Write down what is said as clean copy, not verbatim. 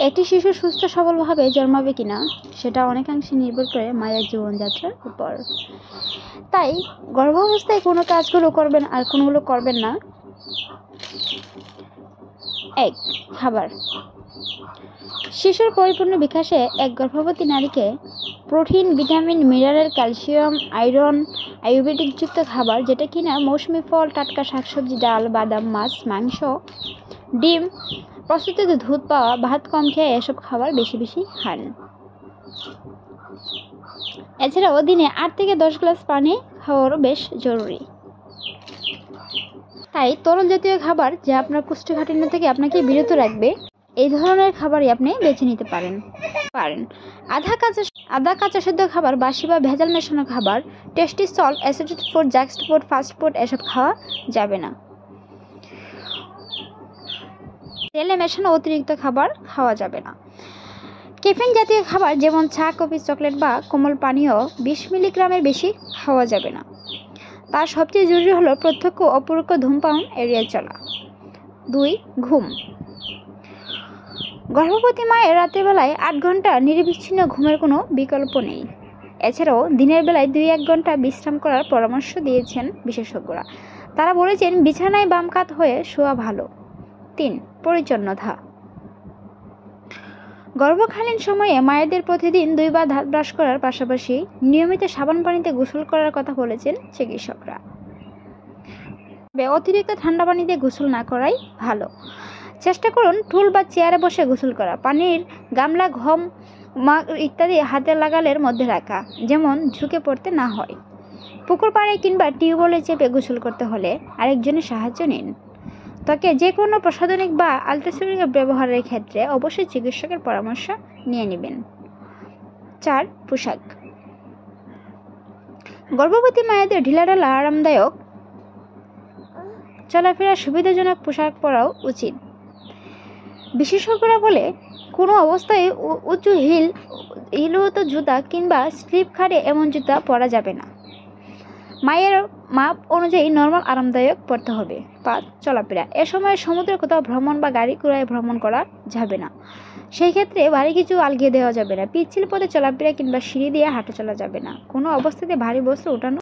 একটি শিশু সুস্থ সবলভাবে জন্মাবে কিনা সেটা অনেকাংশে নির্ভর করে মায়ের জীবনযাত্রার উপর। তাই গর্ভাবস্থায় কোনো কাজগুলো করবেন আর কোনোগুলো করবেন না। 1. খাবার। শিশুর পরিপূর্ণ বিকাশে এক গর্ভবতী নারীকে protein, vitamin, mineral, calcium, iron, আয়ুর্বেদিকযুক্ত খাবার, যেটা কিনা মৌসুমি ফল, টাটকা শাকসবজি, ডাল, বাদাম, মাছ, মাংস, ডিম, প্রস্তুত দুধ পাওয়া, ভাত কম খেয়ে এসব খাবার বেশি বেশি খান। এছাড়াও দিনে 8 থেকে 10 গ্লাস পানি খাওয়ারও বেশ জরুরি। তাই তরল জাতীয় খাবার যা আপনার কোষ্ঠকাঠিন্য থেকে আপনাকে বিরত রাখবে, এই ধরনের খাবারই আপনি বেছে নিতে পারেন। আধা কাঁচা সেদ্ধ খাবার, বাসি বা ভেজাল মেশানো খাবার, tasty salt, acidic food, junk food, fast food এসব খাওয়া যাবে না। তেলে মেশানো অতিরিক্ত খাবার খাওয়া যাবে না। ক্যাফেইন জাতীয় খাবার যেমন চা, কফি, চকলেট বা কোমল পানীয় 20 মিলিগ্রামের বেশি খাওয়া যাবে না। তার সবচেয়ে জরুরি হলো প্রত্যক্ষ ও অপরোক্ষ ধূমপান এড়িয়ে চলা। 2. ঘুম। গর্ভবতী মায়ের রাতের বেলায় 8 ঘন্টা নিরবিচ্ছিন্ন ঘুমের কোনো বিকল্প নেই। এছাড়াও দিনের বেলায় 2-1 ঘন্টা বিশ্রাম করার পরামর্শ দিয়েছেন বিশেষজ্ঞরা। তারা বলেছেন বিছানায় বাম কাত হয়ে শোয়া ভালো। 3. পরিচ্ছন্নতা। গর্ভকালীন সময়ে মায়েদের প্রতিদিন 2 বার দাঁত ব্রাশ করার পাশাপাশি নিয়মিত সাবান পানিতে গোসল করার কথা বলেছেন চিকিৎসকরা। অতিরিক্ত ঠান্ডা পানিতে গোসল না করাই ভালো। চেষ্টা করুন টুল বা চেয়ারে বসে গোসল করা। পানির গামলা, ঘম, মাগ ইত্যাদি হাতের নাগালের মধ্যে রাখা, যেমন ঝুঁকে পড়তে না হয়। পুকুর পাড়ে কিংবা টিউবওয়েলে চেপে গোসল করতে হলে আরেকজনের সাহায্য নিন। ত্বকে যে কোনো প্রসাধনিক বা আলট্রাসোনিক ব্যবহারের ক্ষেত্রে অবশ্যই চিকিৎসকের পরামর্শ নিয়ে নেবেন। 4. পোশাক। গর্ভবতী মায়েদের ঢিলাঢালা, আরামদায়ক, চলাফেরার সুবিধাজনক পোশাক পরাও উচিত। বিশেষজ্ঞরা বলে কোনো অবস্থায় উঁচু হিলযুক্ত জুতা কিংবা স্লিপ খাটে এমন জুতা পরা যাবে না। মায়ের মাপ অনুযায়ী নরমাল আরামদায়ক পড়তে হবে। 5. চলাফেরা। এ সময় সমুদ্রের কোথাও ভ্রমণ বা গাড়ি ঘোড়ায় ভ্রমণ করা যাবে না। সেই ক্ষেত্রে ভারী কিছু আলগিয়ে দেওয়া যাবে না। পিচ্ছিল পথে চলাফেরা কিংবা সিঁড়ি দিয়ে হাঁটা চলা যাবে না। কোনো অবস্থাতে ভারী বস্তু ওঠানো